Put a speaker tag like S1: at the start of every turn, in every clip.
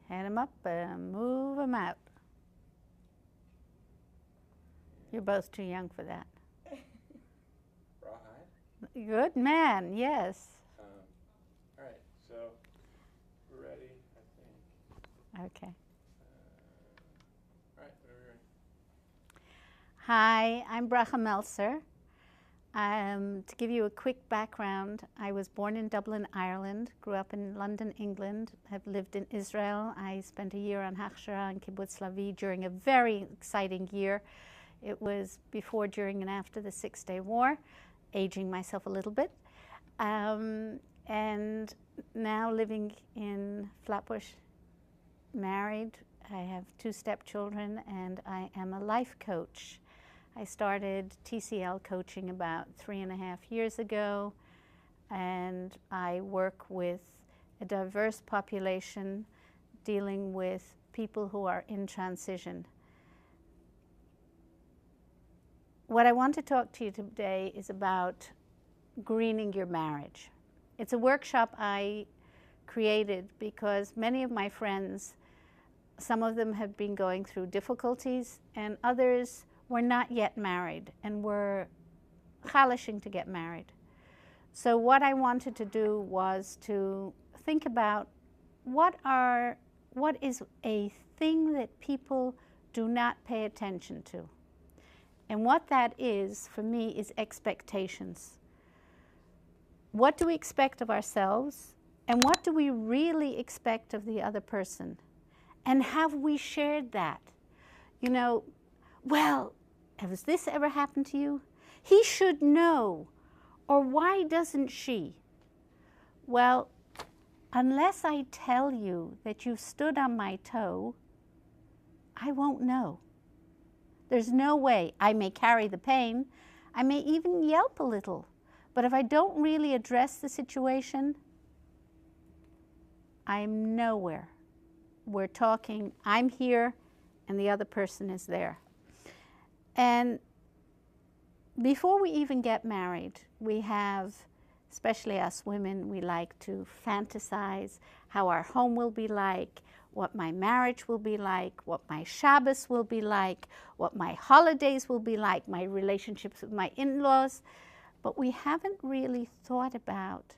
S1: Hand them up and move them out. You're both too young for that.
S2: Rawhide?
S1: Good man, yes.
S2: All right, so we're ready, I think.
S1: Okay.
S2: All right, whenever you're ready.
S1: Hi, I'm Bracha Meltzer. To give you a quick background, I was born in Dublin, Ireland, grew up in London, England, have lived in Israel. I spent a year on Hachshara and Kibbutz Lavi during a very exciting year. It was before, during, and after the Six-Day War, aging myself a little bit. And now living in Flatbush, married. I have 2 stepchildren, and I am a life coach. I started TCL coaching about 3.5 years ago, and I work with a diverse population dealing with people who are in transition. What I want to talk to you today is about greening your marriage. It's a workshop I created because many of my friends, some of them have been going through difficulties, and others were not yet married and were chalishing to get married. So what I wanted to do was to think about what is a thing that people do not pay attention to. And what that is, for me, is expectations. What do we expect of ourselves? And what do we really expect of the other person? And have we shared that? You know, well, has this ever happened to you? He should know. Or why doesn't she? Well, unless I tell you that you've stood on my toe, I won't know. There's no way. I may carry the pain. I may even yelp a little. But if I don't really address the situation, I'm nowhere. We're talking, I'm here, and the other person is there. And before we even get married, we have, especially us women, we like to fantasize how our home will be like, what my marriage will be like, what my Shabbos will be like, what my holidays will be like, my relationships with my in-laws. But we haven't really thought about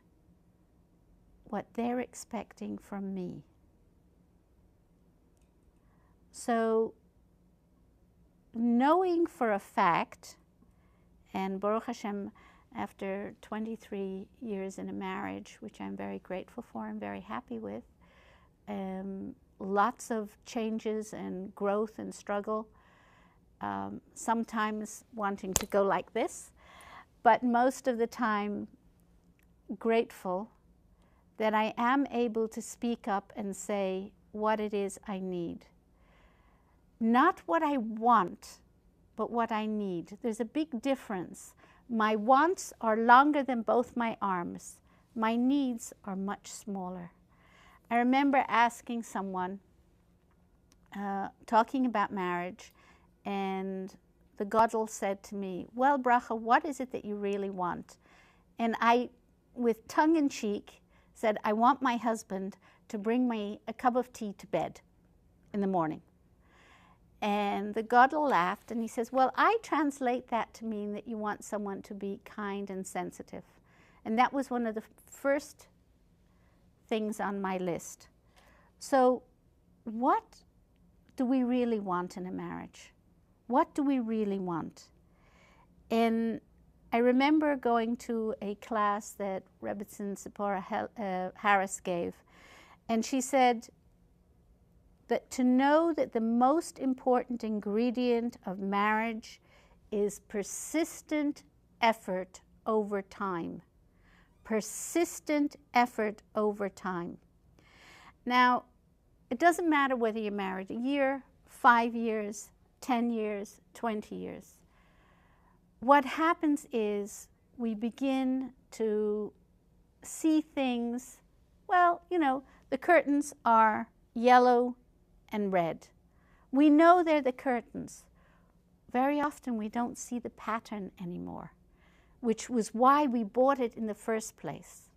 S1: what they're expecting from me. So, knowing for a fact, and Baruch Hashem, after 23 years in a marriage, which I'm very grateful for and very happy with, lots of changes and growth and struggle, sometimes wanting to go like this, but most of the time grateful that I am able to speak up and say what it is I need. Not what I want, but what I need. There's a big difference. My wants are longer than both my arms. My needs are much smaller. I remember asking someone, talking about marriage, and the Gadol said to me, well, Bracha, what is it that you really want? And I, with tongue-in-cheek, said, I want my husband to bring me a cup of tea to bed in the morning. And the Gadol laughed, and he says, well, I translate that to mean that you want someone to be kind and sensitive. And that was one of the first things on my list. So what do we really want in a marriage? What do we really want? And I remember going to a class that Rebbetzin Zipporah Harris gave, and she said that to know that the most important ingredient of marriage is persistent effort over time. Persistent effort over time. Now, it doesn't matter whether you're married a year, 5 years, 10 years, 20 years. What happens is we begin to see things, well, you know, the curtains are yellow and red. We know they're the curtains. Very often we don't see the pattern anymore, which was why we bought it in the first place.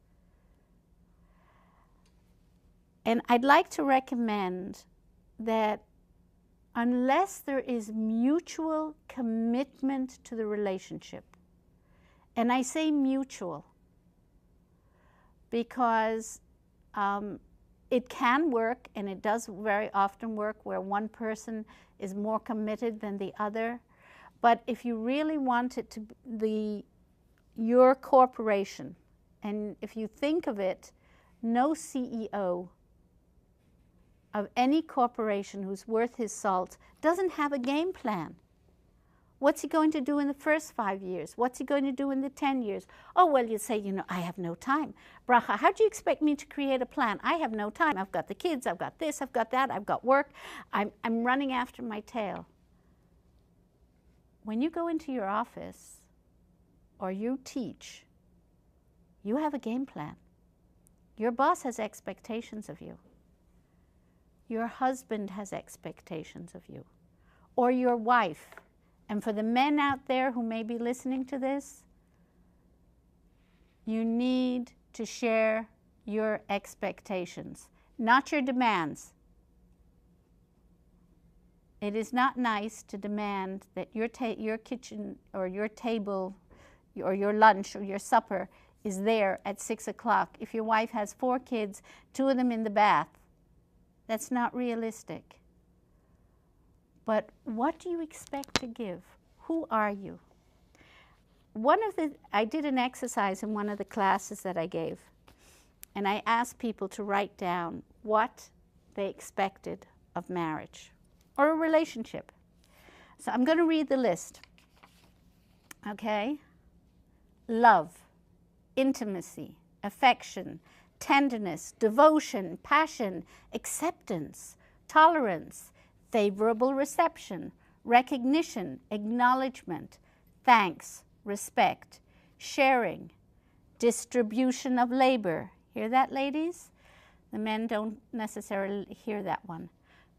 S1: And I'd like to recommend that unless there is mutual commitment to the relationship, and I say mutual because it can work, and it does very often work, where one person is more committed than the other. But if you really want it to be your corporation, and if you think of it, no CEO of any corporation who's worth his salt doesn't have a game plan. What's he going to do in the first 5 years? What's he going to do in the 10 years? Oh, well, you say, you know, I have no time. Bracha, how do you expect me to create a plan? I have no time. I've got the kids, I've got this, I've got that, I've got work. I'm running after my tail. When you go into your office or you teach, you have a game plan. Your boss has expectations of you. Your husband has expectations of you, or your wife. And for the men out there who may be listening to this, you need to share your expectations, not your demands. It is not nice to demand that your kitchen or your table or your lunch or your supper is there at 6 o'clock. If your wife has 4 kids, 2 of them in the bath, that's not realistic. But what do you expect to give? Who are you? I did an exercise in one of the classes that I gave, and I asked people to write down what they expected of marriage or a relationship. So I'm going to read the list. Okay? Love, intimacy, affection, tenderness, devotion, passion, acceptance, tolerance, favorable reception, recognition, acknowledgement, thanks, respect, sharing, distribution of labor. Hear that, ladies? The men don't necessarily hear that one.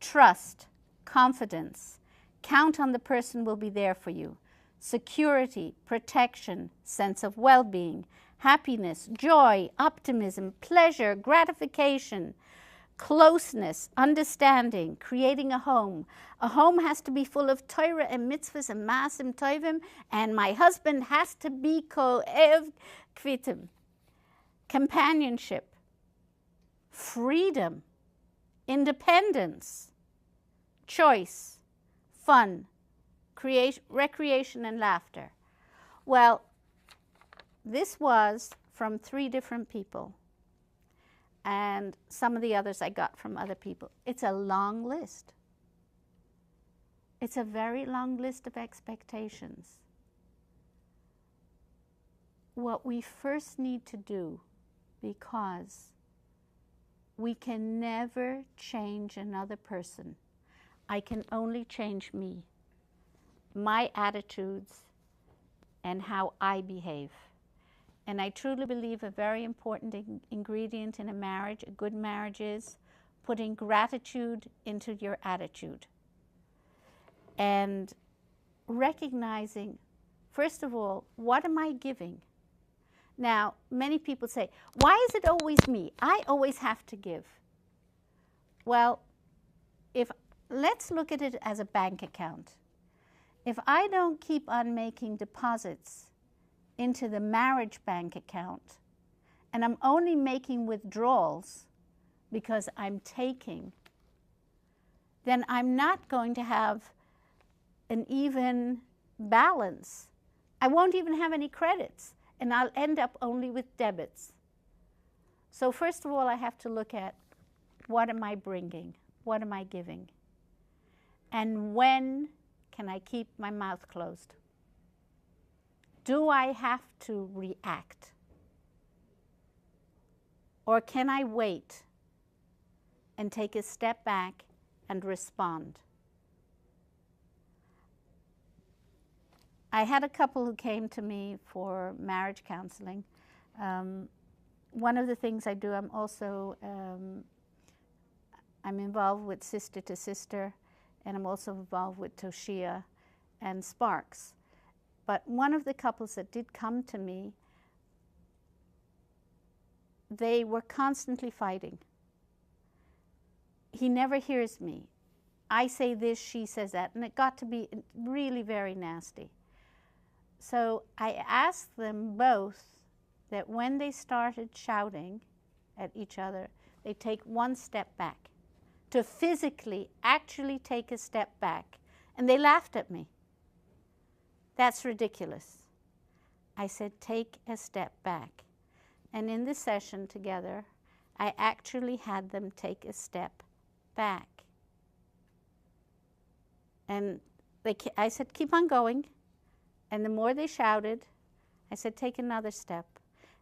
S1: Trust, confidence, count on the person will be there for you, security, protection, sense of well-being, happiness, joy, optimism, pleasure, gratification, closeness, understanding, creating a home. A home has to be full of Torah and mitzvahs and maasim tovim, and my husband has to be ko'ev kvitim. Companionship, freedom, independence, choice, fun, recreation and laughter. Well, this was from 3 different people, and some of the others I got from other people. It's a long list. It's a very long list of expectations. What we first need to do, because we can never change another person. I can only change me, my attitudes, and how I behave. And I truly believe a very important ingredient in a marriage, a good marriage, is putting gratitude into your attitude. And recognizing, first of all, what am I giving? Now, many people say, why is it always me? I always have to give. Well, let's look at it as a bank account. If I don't keep on making deposits into the marriage bank account, and I'm only making withdrawals because I'm taking, then I'm not going to have an even balance. I won't even have any credits, and I'll end up only with debits. So first of all, I have to look at, what am I bringing? What am I giving? And when can I keep my mouth closed? Do I have to react? Or can I wait and take a step back and respond? I had a couple who came to me for marriage counseling. One of the things I do, I'm involved with Sister to Sister, and I'm also involved with Toshia and Sparks. But one of the couples that did come to me, they were constantly fighting. he never hears me. I say this, she says that, and it got to be really very nasty. So I asked them both that when they started shouting at each other, they take one step back, to physically actually take a step back. And they laughed at me. That's ridiculous. I said, take a step back. And in the session together, I actually had them take a step back. And I said, keep on going. And the more they shouted, I said, take another step.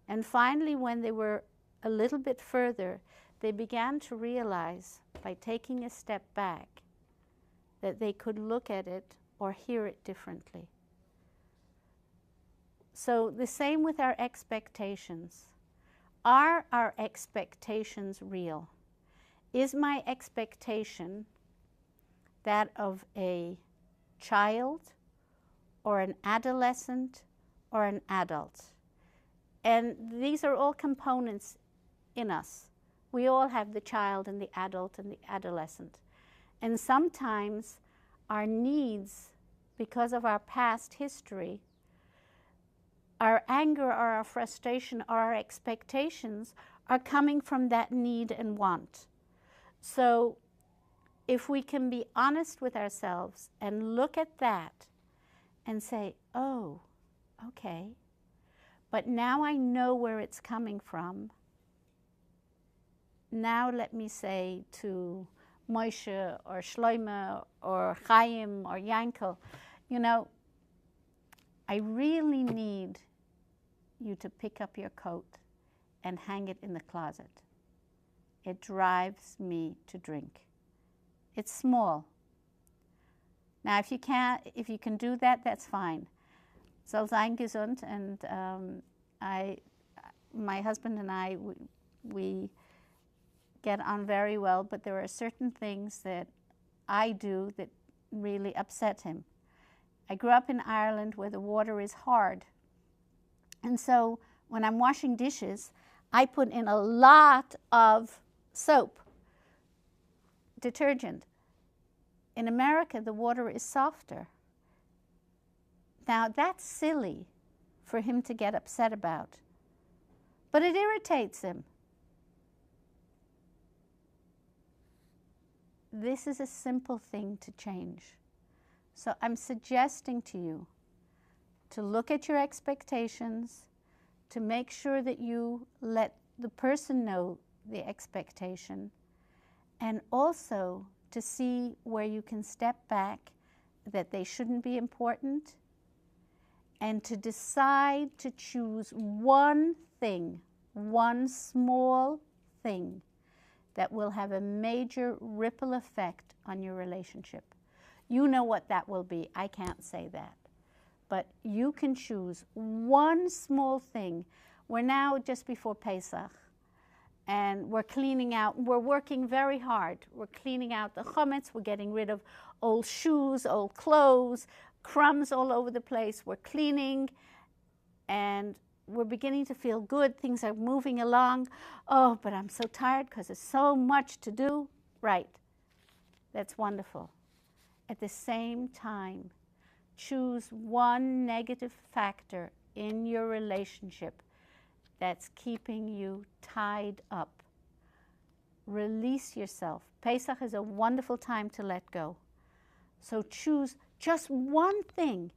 S1: And finally, when they were a little bit further, they began to realize, by taking a step back, that they could look at it or hear it differently. So the same with our expectations. Are our expectations real? Is my expectation that of a child or an adolescent or an adult? And these are all components in us. We all have the child and the adult and the adolescent. And sometimes our needs, because of our past history, our anger or our frustration or our expectations are coming from that need and want. So if we can be honest with ourselves and look at that and say, oh, okay, but now I know where it's coming from. Now let me say to Moshe or Shloime or Chaim or Yankel, you know, I really need you to pick up your coat and hang it in the closet. It drives me to drink. It's small. Now, if you can do that, that's fine. Soll sein gesund, and my husband and I, we get on very well, but there are certain things that I do that really upset him. I grew up in Ireland where the water is hard. And so when I'm washing dishes, I put in a lot of soap, detergent. In America, the water is softer. Now, that's silly for him to get upset about, but it irritates him. This is a simple thing to change. So I'm suggesting to you to look at your expectations, to make sure that you let the person know the expectation, and also to see where you can step back, that they shouldn't be important, and to decide to choose one thing, one small thing that will have a major ripple effect on your relationship. You know what that will be. I can't say that. But you can choose one small thing. We're now just before Pesach, and we're cleaning out, we're working very hard. We're cleaning out the chametz, we're getting rid of old shoes, old clothes, crumbs all over the place. We're cleaning, and we're beginning to feel good. Things are moving along. Oh, but I'm so tired because there's so much to do. Right. That's wonderful. At the same time, choose one negative factor in your relationship that's keeping you tied up. Release yourself. Pesach is a wonderful time to let go. So choose just one thing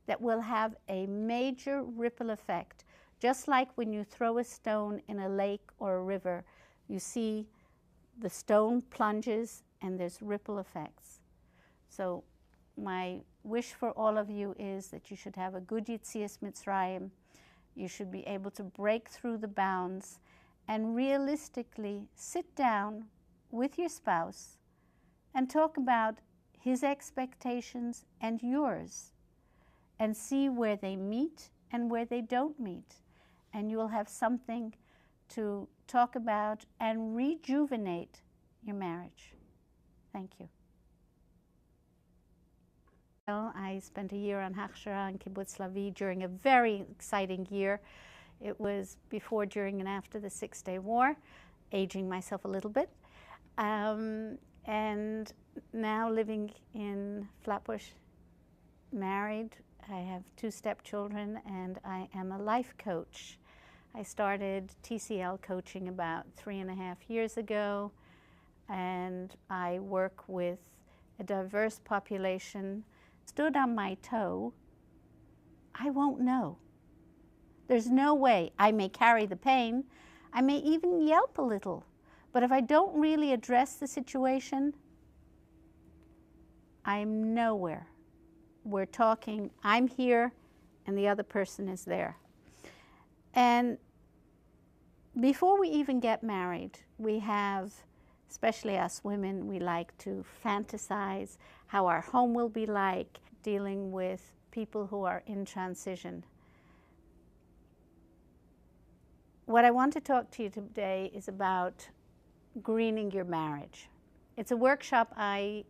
S1: that will have a major ripple effect. Just like when you throw a stone in a lake or a river, you see the stone plunges and there's ripple effects. So my wish for all of you is that you should have a good Yetzias Mitzrayim. You should be able to break through the bounds and realistically sit down with your spouse and talk about his expectations and yours, and see where they meet and where they don't meet. And you will have something to talk about and rejuvenate your marriage. Thank you. Well, I spent a year on Hachshara and Kibbutz Lavi during a very exciting year. It was before, during, and after the 6-Day War, aging myself a little bit. And now living in Flatbush, married. I have 2 stepchildren, and I am a life coach. I started TCL coaching about 3.5 years ago, and I work with a diverse population. Stood on my toe, I won't know. There's no way. I may carry the pain, I may even yelp a little, but if I don't really address the situation, I'm nowhere. We're talking, I'm here, and the other person is there. And before we even get married, we have, especially us women, we like to fantasize how our home will be like, dealing with people who are in transition. What I want to talk to you today is about greening your marriage. It's a workshop I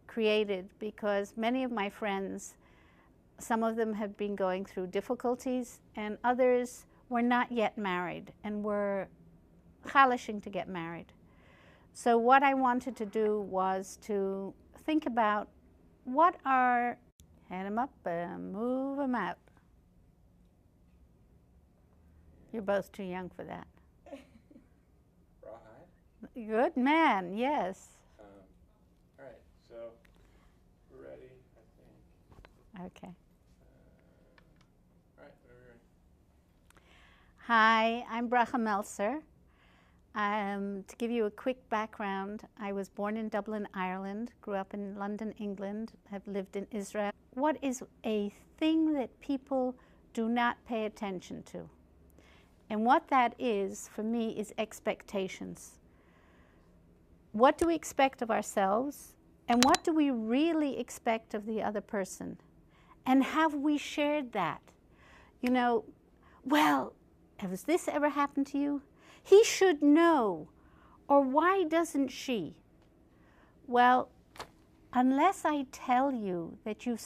S1: created because many of my friends, some of them have been going through difficulties, and others were not yet married and were chalishing to get married. So what I wanted to do was to think about what are, hand them up and move them out. You're both too young for that.
S2: Rawhide?
S1: Good man, yes.
S2: All right, so we're ready, I think.
S1: Okay.
S2: All right, whenever you're ready.
S1: Hi, I'm Bracha Meltzer. To give you a quick background, I was born in Dublin, Ireland, grew up in London, England, have lived in Israel. What is a thing that people do not pay attention to? And what that is, for me, is expectations. What do we expect of ourselves? And what do we really expect of the other person? And have we shared that? You know, well, has this ever happened to you? He should know. Or why doesn't she? Well, unless I tell you that you've